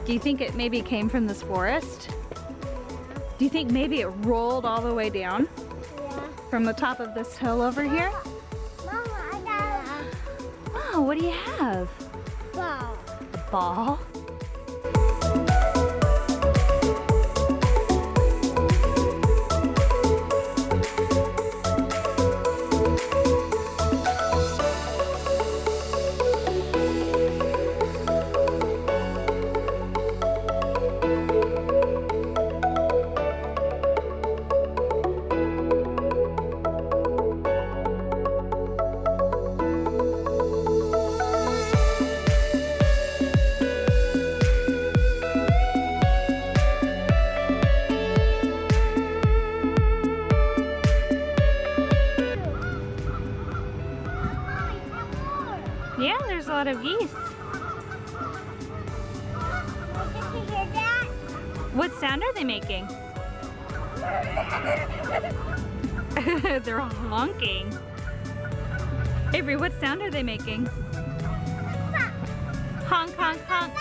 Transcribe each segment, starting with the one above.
Do you think it maybe came from this forest? Do you think maybe it rolled all the way down? Yeah. From the top of this hill over here? Mama, I got Oh, what do you have? a ball. A ball? Yeah, there's a lot of geese. Did you hear that? What sound are they making? They're honking. Avery, what sound are they making? Honk, honk, honk.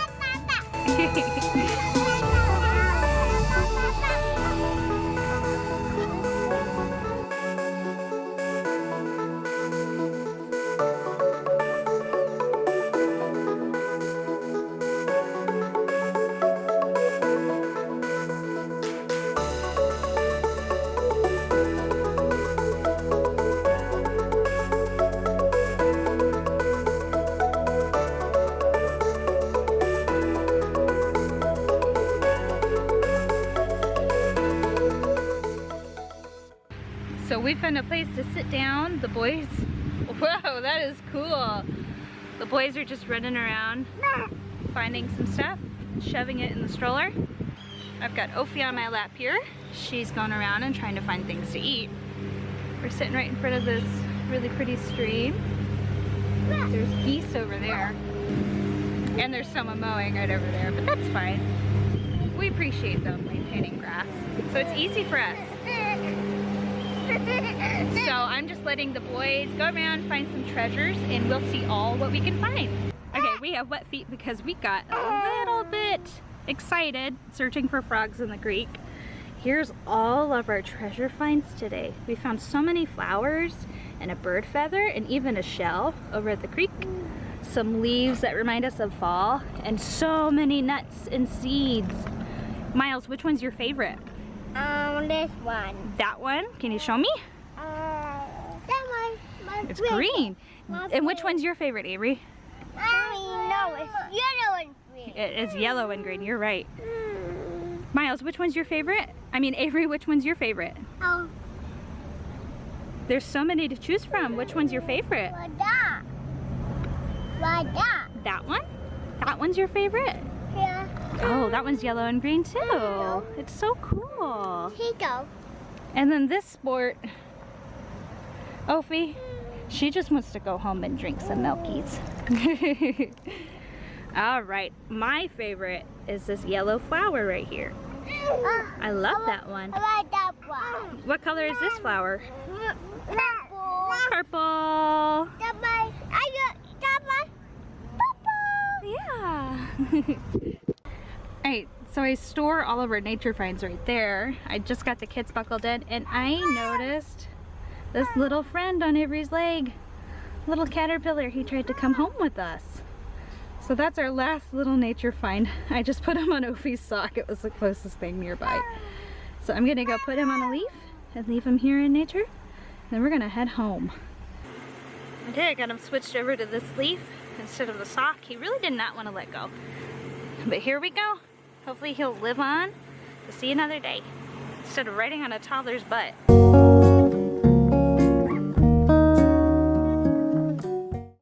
So we found a place to sit down. The boys, whoa, that is cool. The boys are just running around, finding some stuff, shoving it in the stroller. I've got Ophi on my lap here. She's going around and trying to find things to eat. We're sitting right in front of this really pretty stream. There's geese over there. And there's someone mowing right over there, but that's fine. We appreciate them maintaining grass. So it's easy for us. So I'm just letting the boys go around, find some treasures, and we'll see all what we can find. Okay, we have wet feet because we got a little bit excited searching for frogs in the creek. Here's all of our treasure finds today. We found so many flowers and a bird feather and even a shell over at the creek. Some leaves that remind us of fall and so many nuts and seeds. Miles, which one's your favorite? This one. That one? Can you show me? That one. It's green. And which one's your favorite, Avery? No, it's yellow and green. It is yellow and green, you're right. Miles, which one's your favorite? I mean, Avery, which one's your favorite? Oh, There's so many to choose from. Which one's your favorite? what that? What that? That one? That one's your favorite? Yeah. Oh, that one's yellow and green too. It's so cool. Here you go. And then this sport, Ophi, she just wants to go home and drink some milkies. All right, my favorite is this yellow flower right here. I love that one. I like that one. What color is this flower? Purple. Purple. That one. That one. Purple. Yeah. Alright, so I store all of our nature finds right there. I just got the kids buckled in and I noticed this little friend on Avery's leg. Little caterpillar, he tried to come home with us. So that's our last little nature find. I just put him on Ophi's sock. It was the closest thing nearby. So I'm gonna go put him on a leaf and leave him here in nature. Then we're gonna head home. Okay, I got him switched over to this leaf instead of the sock. He really did not want to let go. But here we go. Hopefully he'll live on to see another day instead of riding on a toddler's butt.